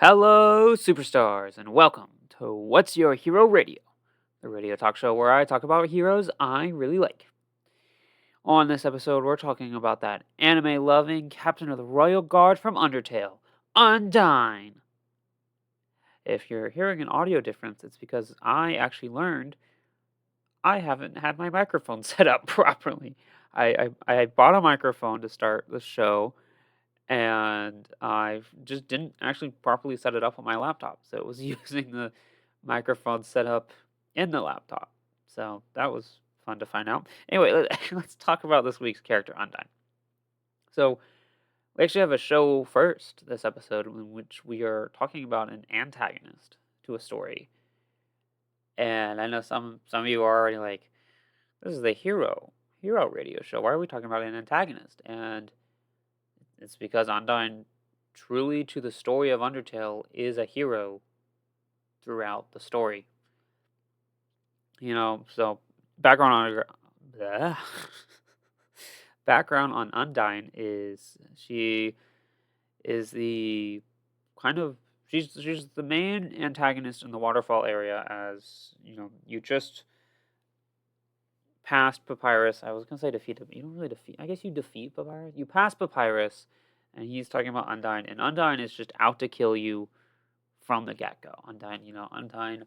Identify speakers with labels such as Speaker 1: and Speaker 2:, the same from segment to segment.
Speaker 1: Hello, superstars, and welcome to What's Your Hero Radio, the radio talk show where I talk about heroes I really like. On this episode, we're talking about that anime loving captain of the Royal Guard from Undertale, Undyne. If you're hearing an audio difference, it's because I actually learned I haven't had my microphone set up properly. I bought a microphone to start the show, and I just didn't actually properly set it up on my laptop. So it was using the microphone set up in the laptop. So that was fun to find out. Anyway, let's talk about this week's character, Undyne. So we actually have a show first this episode in which we are talking about an antagonist to a story. And I know some of you are already like, this is the hero radio show. Why are we talking about an antagonist? And it's because Undyne, truly to the story of Undertale, is a hero throughout the story. So background on bleh. Background on Undyne is she is the kind of she's the main antagonist in the waterfall area. As you just passed Papyrus. I was gonna say defeat him. You don't really defeat. I guess you defeat Papyrus. You pass Papyrus, and he's talking about Undyne, and Undyne is just out to kill you from the get go. Undyne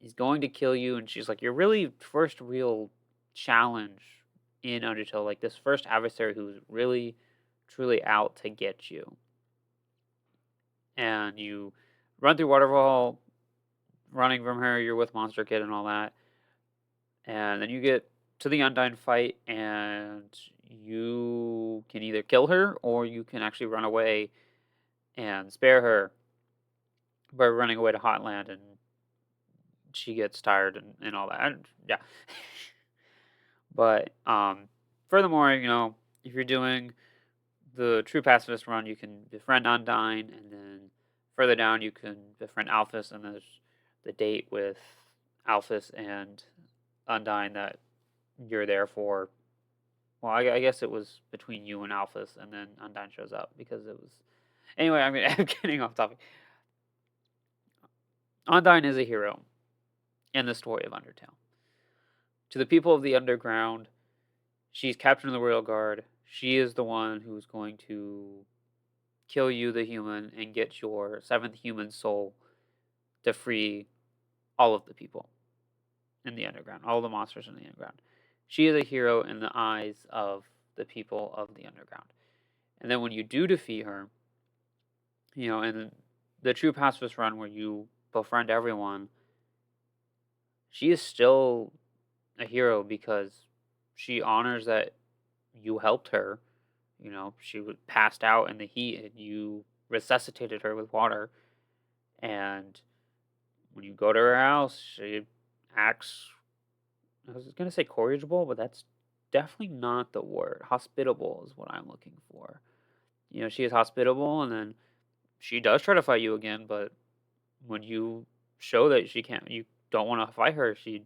Speaker 1: is going to kill you, and she's like your really first real challenge in Undertale, like this first adversary who's really, truly out to get you. And you run through Waterfall, running from her. You're with Monster Kid and all that. And then you get to the Undyne fight, and you can either kill her or you can actually run away and spare her by running away to Hotland, and she gets tired and all that. Yeah. But furthermore, if you're doing the true pacifist run, you can befriend Undyne, and then further down you can befriend Alphys, and there's the date with Alphys and Undyne that you're there for. Well, I guess it was between you and Alphys, and then Undyne shows up because it was. Anyway, I'm getting off topic. Undyne is a hero in the story of Undertale. To the people of the underground, she's captain of the Royal Guard. She is the one who's going to kill you, the human, and get your seventh human soul to free all of the people in the underground, all the monsters in the underground. She is a hero in the eyes of the people of the underground. And then when you do defeat her, in the true pacifist run where you befriend everyone, she is still a hero because she honors that you helped her. She was passed out in the heat and you resuscitated her with water. And when you go to her house, she acts, I was going to say corrigible, but that's definitely not the word. Hospitable is what I'm looking for. She is hospitable, and then she does try to fight you again, but when you show that you don't want to fight her, she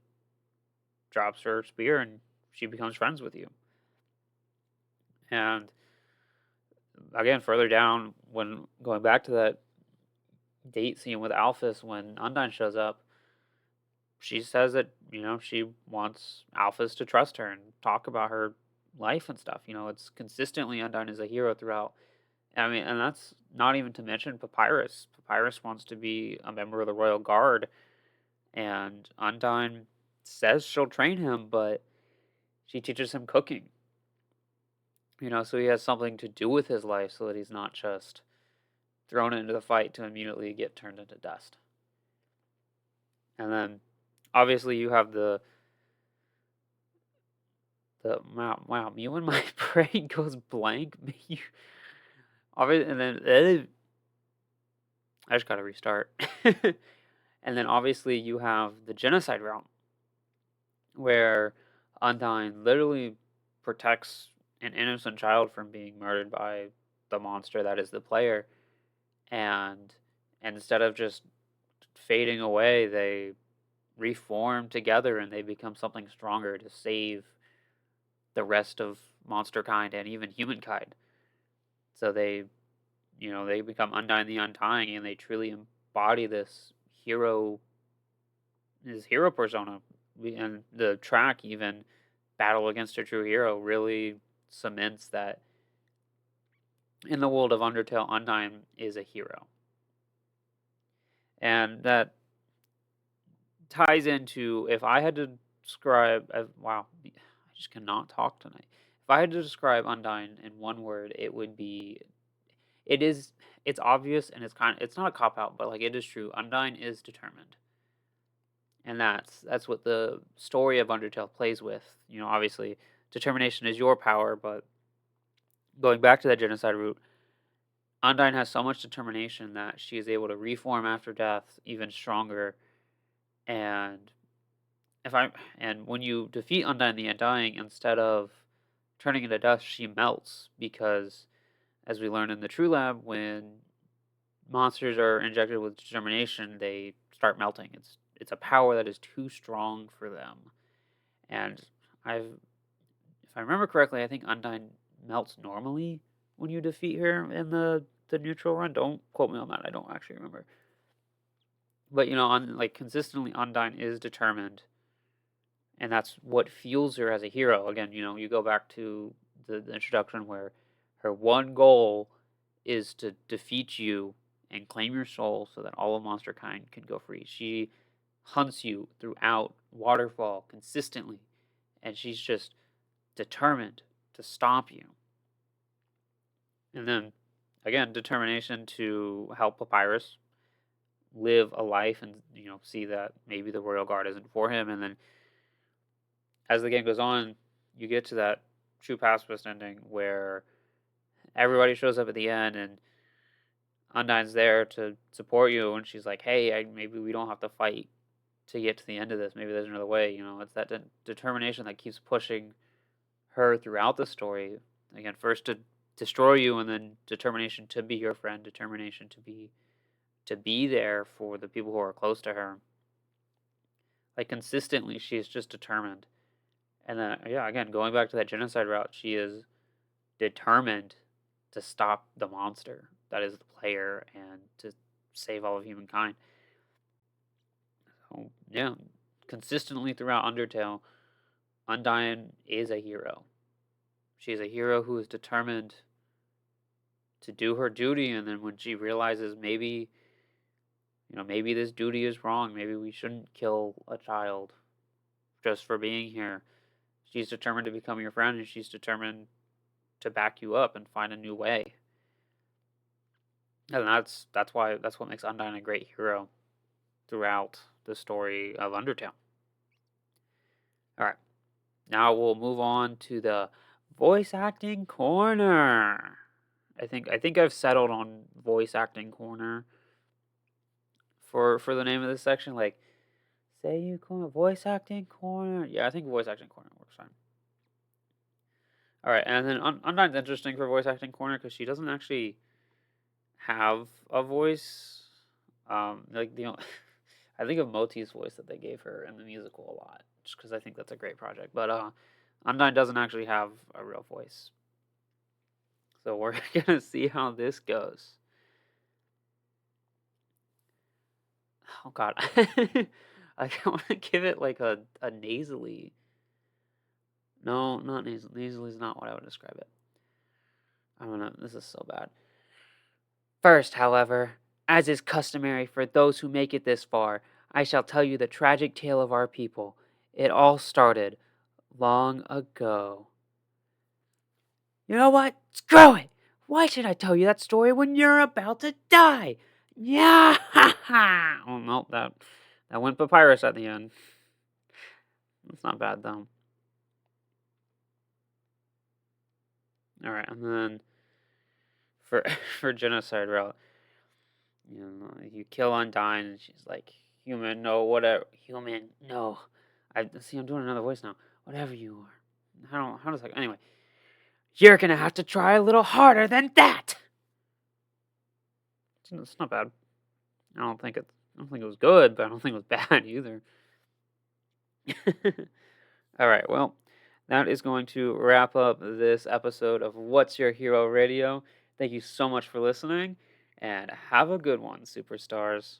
Speaker 1: drops her spear and she becomes friends with you. And again, further down, when going back to that date scene with Alphys, when Undyne shows up, she says that, she wants Alphys to trust her and talk about her life and stuff. It's consistently Undyne is a hero throughout. And that's not even to mention Papyrus. Papyrus wants to be a member of the Royal Guard, and Undyne says she'll train him, but she teaches him cooking. So he has something to do with his life so that he's not just thrown into the fight to immediately get turned into dust. And then, obviously, you have the wow, me when my brain goes blank, and then I just gotta restart. And then obviously you have the genocide realm, where Undyne literally protects an innocent child from being murdered by the monster that is the player. And instead of just fading away, they reform together and they become something stronger to save the rest of monster kind and even humankind. So they they become Undyne the Undying, and they truly embody hero, this hero persona. And the track, even Battle Against a True Hero, really cements that in the world of Undertale, Undyne is a hero. And that ties into, if I had to describe, wow, I just cannot talk tonight. If I had to describe Undyne in one word, it would be, it is, it's obvious, and it's not a cop out, but like, it is true. Undyne is determined. And that's what the story of Undertale plays with. Obviously, determination is your power, but going back to that genocide route, Undyne has so much determination that she is able to reform after death even stronger. And if I and when you defeat Undyne the Undying, instead of turning into dust, she melts, because, as we learn in the True Lab, when monsters are injected with determination, they start melting. It's a power that is too strong for them. And if I remember correctly, I think Undyne melts normally when you defeat her in the neutral run. Don't quote me on that. I don't actually remember. But consistently, Undyne is determined, and that's what fuels her as a hero. Again, you go back to the introduction, where her one goal is to defeat you and claim your soul so that all of monster kind can go free. She hunts you throughout Waterfall consistently, and she's just determined to stop you. And then, again, determination to help Papyrus live a life, and see that maybe the Royal Guard isn't for him. And then, as the game goes on, you get to that true pacifist ending where everybody shows up at the end, and Undyne's there to support you, and she's like, "Hey, maybe we don't have to fight to get to the end of this. Maybe there's another way." It's that determination that keeps pushing her throughout the story. Again, first to destroy you, and then determination to be your friend, determination to be there for the people who are close to her. Like, consistently, she's just determined. And then, yeah, again, going back to that genocide route, she is determined to stop the monster that is the player, and to save all of humankind. So, yeah, consistently throughout Undertale, Undyne is a hero. She is a hero who is determined to do her duty, and then when she realizes maybe this duty is wrong, maybe we shouldn't kill a child just for being here, she's determined to become your friend, and she's determined to back you up and find a new way. And that's what makes Undyne a great hero throughout the story of Undertale. All right, now we'll move on to the voice acting corner. I think I've settled on voice acting corner for the name of this section. Like, say you corner, voice acting corner. Yeah, I think voice acting corner works fine. All right, and then Undyne's interesting for voice acting corner because she doesn't actually have a voice. Like I think of Moti's voice that they gave her in the musical a lot, just because I think that's a great project. But Undyne doesn't actually have a real voice, so we're gonna see how this goes. Oh God, I want to give it like a nasally. No, not nasal. Nasally is not what I would describe it. I don't know. This is so bad. First, however, as is customary for those who make it this far, I shall tell you the tragic tale of our people. It all started long ago. You know what? Screw it! Why should I tell you that story when you're about to die? Yeah, ha ha! Oh no, that went Papyrus at the end. That's not bad though. All right, and then for for genocide route, you kill Undyne, and she's like, "Human, no, whatever. Human, no." I see. I'm doing another voice now. Whatever you are. How does that? Anyway, you're gonna have to try a little harder than that. It's not bad. I don't think it was good, but I don't think it was bad either. All right, well, that is going to wrap up this episode of What's Your Hero Radio. Thank you so much for listening, and have a good one, superstars.